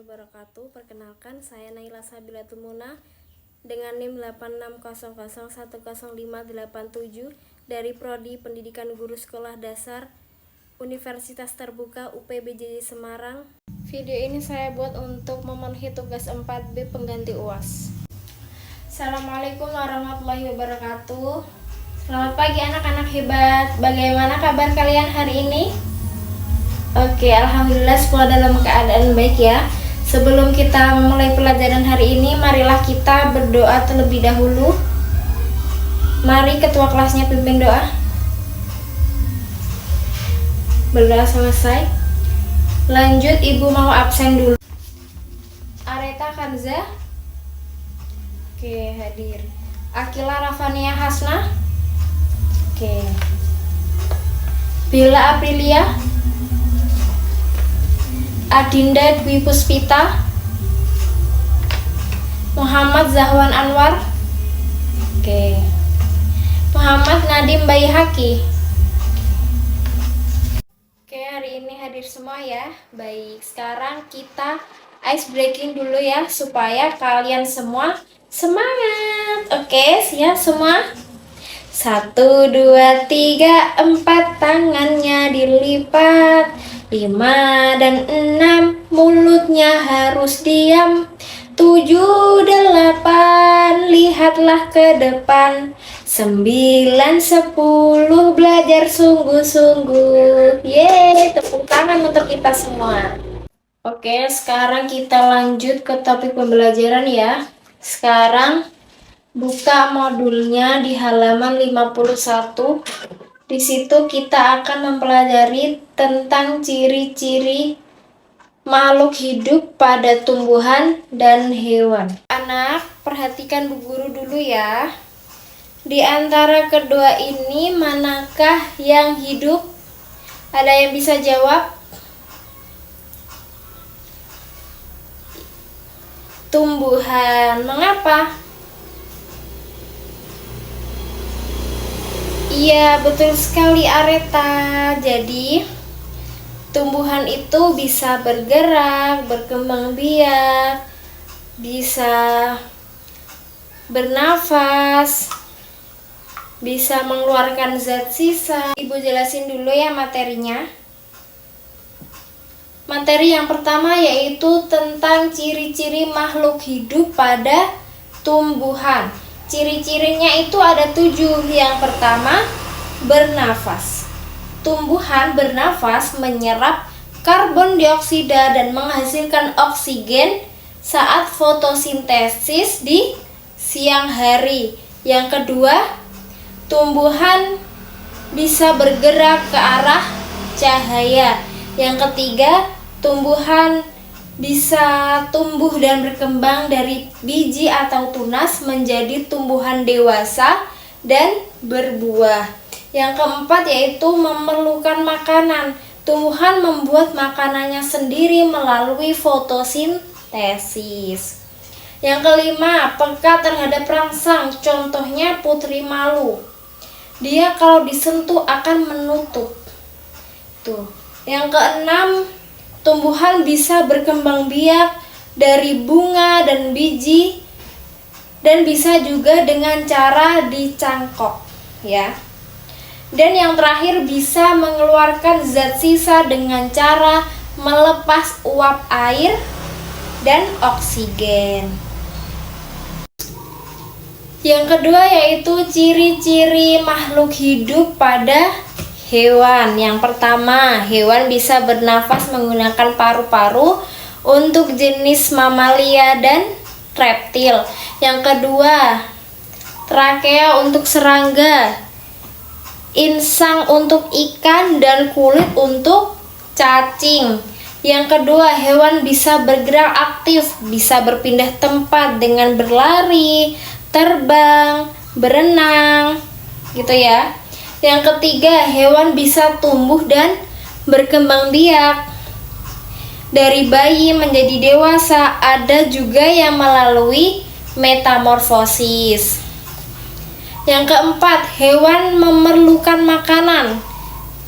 wabarakatuh. Perkenalkan, saya Naila Sabilatul Munah dengan NIM 8600100587 dari Prodi Pendidikan Guru Sekolah Dasar Universitas Terbuka UPBJJ Semarang. Video ini saya buat untuk memenuhi tugas 4B pengganti UAS. Assalamualaikum warahmatullahi wabarakatuh. Selamat pagi anak-anak hebat. Bagaimana kabar kalian hari ini? Oke, alhamdulillah semua dalam keadaan baik ya. Sebelum kita memulai pelajaran hari ini, marilah kita berdoa terlebih dahulu. Mari ketua kelasnya pimpin doa. Berdoa selesai. Lanjut, ibu mau absen dulu. Areta Kanza. Oke, hadir. Akila Rafania Hasna. Oke. Bila Aprilia. Adinda Dwi Puspita. Muhammad Zahwan Anwar. Oke. Muhammad Nadim Baihaki. Oke, hari ini hadir semua ya. Baik, sekarang kita ice breaking dulu ya, supaya kalian semua semangat. Oke, siap semua? 1, 2, 3, 4 tangannya dilipat. 5 dan 6 mulutnya harus diam. 7, 8 lihatlah ke depan. 9, 10 belajar sungguh-sungguh. Yeay, tepuk tangan untuk kita semua. Oke, sekarang kita lanjut ke topik pembelajaran ya. Sekarang buka modulnya di halaman 51. Di situ kita akan mempelajari tentang ciri-ciri makhluk hidup pada tumbuhan dan hewan. Anak, perhatikan Bu Guru dulu ya. Di antara kedua ini, manakah yang hidup? Ada yang bisa jawab? Tumbuhan. Mengapa? Iya, betul sekali Areta. Jadi, tumbuhan itu bisa bergerak, berkembang biak, bisa bernafas, bisa mengeluarkan zat sisa. Ibu jelasin dulu ya materinya. Materi yang pertama yaitu tentang ciri-ciri makhluk hidup pada tumbuhan. Ciri-cirinya itu ada 7. Yang pertama, bernafas. Tumbuhan bernafas menyerap karbon dioksida dan menghasilkan oksigen saat fotosintesis di siang hari. Yang kedua, tumbuhan bisa bergerak ke arah cahaya. Yang ketiga, tumbuhan bisa tumbuh dan berkembang dari biji atau tunas menjadi tumbuhan dewasa dan berbuah. Yang keempat yaitu memerlukan makanan. Tumbuhan membuat makanannya sendiri melalui fotosintesis. Yang kelima, peka terhadap rangsang. Contohnya putri malu. Dia kalau disentuh akan menutup. Tuh. Yang keenam, tumbuhan bisa berkembang biak dari bunga dan biji, dan bisa juga dengan cara dicangkok ya. Dan yang terakhir, bisa mengeluarkan zat sisa dengan cara melepas uap air dan oksigen. Yang kedua yaitu ciri-ciri makhluk hidup pada hewan. Yang pertama, hewan bisa bernafas menggunakan paru-paru untuk jenis mamalia dan reptil. Yang kedua, trakea untuk serangga, insang untuk ikan, dan kulit untuk cacing. Yang kedua, hewan bisa bergerak aktif, bisa berpindah tempat dengan berlari, terbang, berenang, gitu ya. Yang ketiga, hewan bisa tumbuh dan berkembang biak dari bayi menjadi dewasa. Ada juga yang melalui metamorfosis. Yang keempat, hewan memerlukan makanan.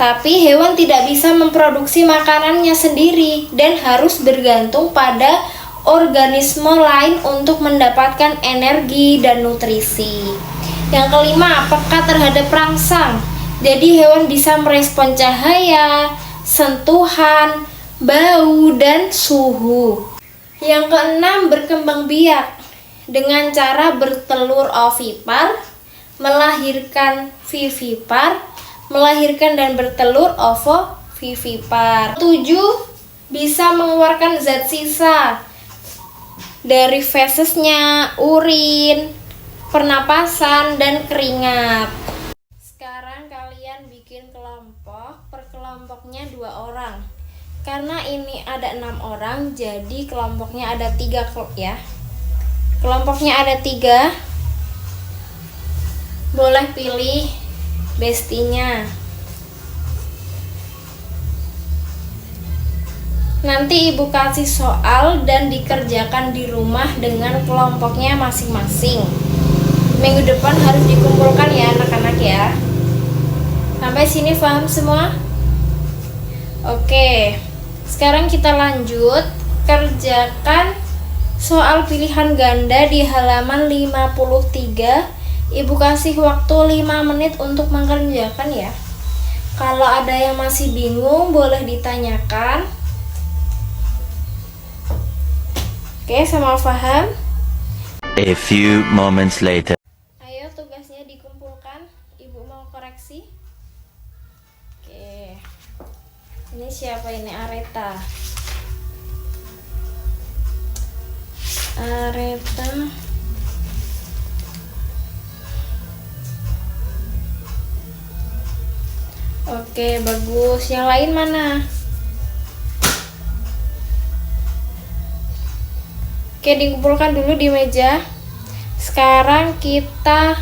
Tapi hewan tidak bisa memproduksi makanannya sendiri dan harus bergantung pada organisme lain untuk mendapatkan energi dan nutrisi. Yang kelima, peka terhadap rangsang. Jadi hewan bisa merespon cahaya, sentuhan, bau, dan suhu. Yang keenam, berkembang biak dengan cara bertelur ovipar, melahirkan vivipar, melahirkan dan bertelur ovovivipar. 7, bisa mengeluarkan zat sisa dari fesesnya, urin, pernapasan, dan keringat. Sekarang kalian bikin kelompok, per kelompoknya 2 orang. Karena ini ada 6 orang, jadi kelompoknya ada 3 ya. Kelompoknya ada 3. Boleh pilih bestinya. Nanti ibu kasih soal dan dikerjakan di rumah dengan kelompoknya masing-masing. Minggu depan harus dikumpulkan ya anak-anak ya. Sampai sini paham semua? Oke. Sekarang kita lanjut kerjakan soal pilihan ganda di halaman 53. Ibu kasih waktu 5 menit untuk mengerjakan ya. Kalau ada yang masih bingung boleh ditanyakan. Oke, sama paham? A few moments later. Ayo tugasnya dikumpulkan. Ibu mau koreksi. Oke. Ini siapa ini? Areta. Oke, bagus. Yang lain mana? Oke, dikumpulkan dulu di meja. Sekarang kita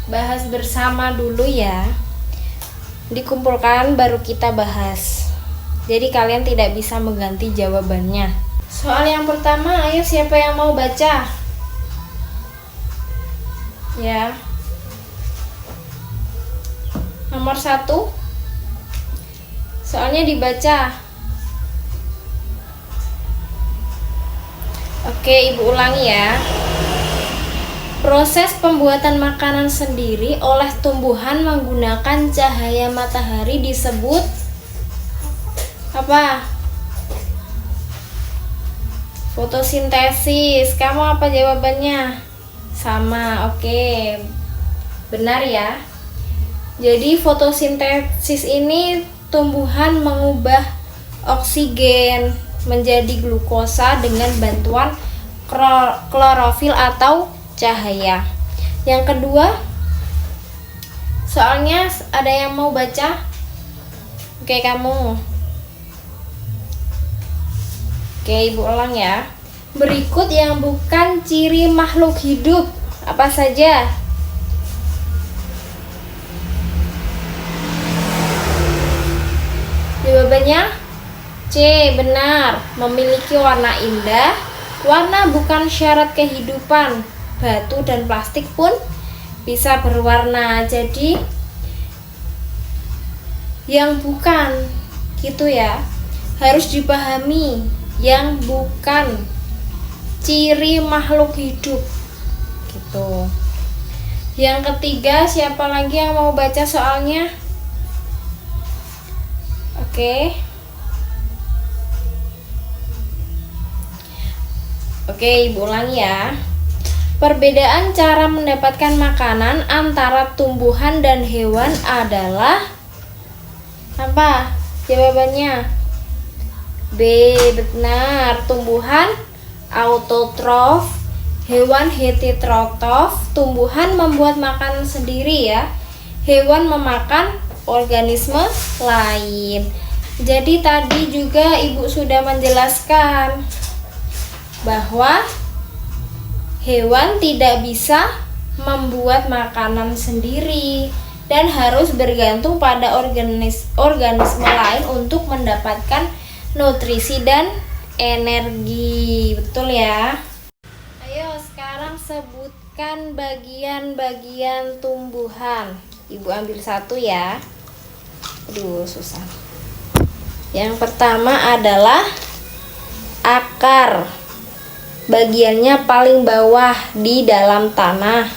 bahas bersama dulu ya. Dikumpulkan baru kita bahas. Jadi kalian tidak bisa mengganti jawabannya. Soal yang pertama, ayo siapa yang mau baca? Ya. Nomor 1. Soalnya dibaca. Oke, ibu ulangi ya. Proses pembuatan makanan sendiri oleh tumbuhan menggunakan cahaya matahari disebut apa? Fotosintesis. Kamu apa jawabannya? Sama, oke. Benar ya. Jadi fotosintesis ini tumbuhan mengubah oksigen menjadi glukosa dengan bantuan klorofil atau cahaya. Yang kedua, soalnya ada yang mau baca? Oke, kamu. Oke, ibu ulang ya. Berikut yang bukan ciri makhluk hidup apa saja? Jawabannya C, benar. Memiliki warna indah. Warna bukan syarat kehidupan. Batu dan plastik pun bisa berwarna. Jadi yang bukan gitu ya, harus dipahami. Yang bukan ciri makhluk hidup gitu. Yang ketiga, siapa lagi yang mau baca soalnya? Oke, ibu ulangi ya. Perbedaan cara mendapatkan makanan antara tumbuhan dan hewan adalah apa? Jawabannya B, benar. Tumbuhan autotrof, hewan heterotrof. Tumbuhan membuat makanan sendiri ya. Hewan memakan organisme lain. Jadi tadi juga ibu sudah menjelaskan bahwa hewan tidak bisa membuat makanan sendiri dan harus bergantung pada organisme lain untuk mendapatkan nutrisi dan energi. Betul ya? Ayo sekarang sebutkan bagian-bagian tumbuhan. Ibu ambil satu ya. Aduh, susah. Yang pertama adalah akar. Bagiannya paling bawah di dalam tanah.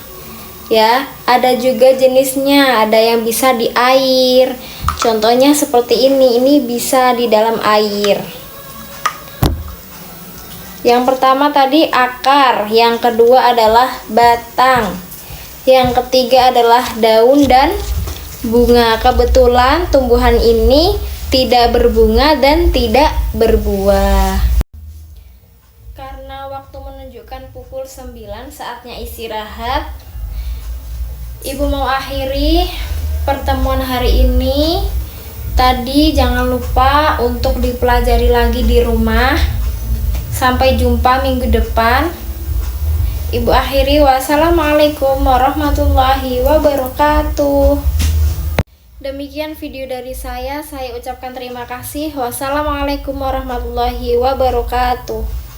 Ya, ada juga jenisnya, ada yang bisa di air. Contohnya seperti ini bisa di dalam air. Yang pertama tadi akar, yang kedua adalah batang, yang ketiga adalah daun dan bunga. Kebetulan tumbuhan ini tidak berbunga dan tidak berbuah. Karena waktu menunjukkan pukul 9, saatnya istirahat. Ibu mau akhiri pertemuan hari ini. Tadi jangan lupa untuk dipelajari lagi di rumah. Sampai jumpa minggu depan. Ibu akhiri, wassalamualaikum warahmatullahi wabarakatuh. Demikian video dari saya ucapkan terima kasih. Wassalamualaikum warahmatullahi wabarakatuh.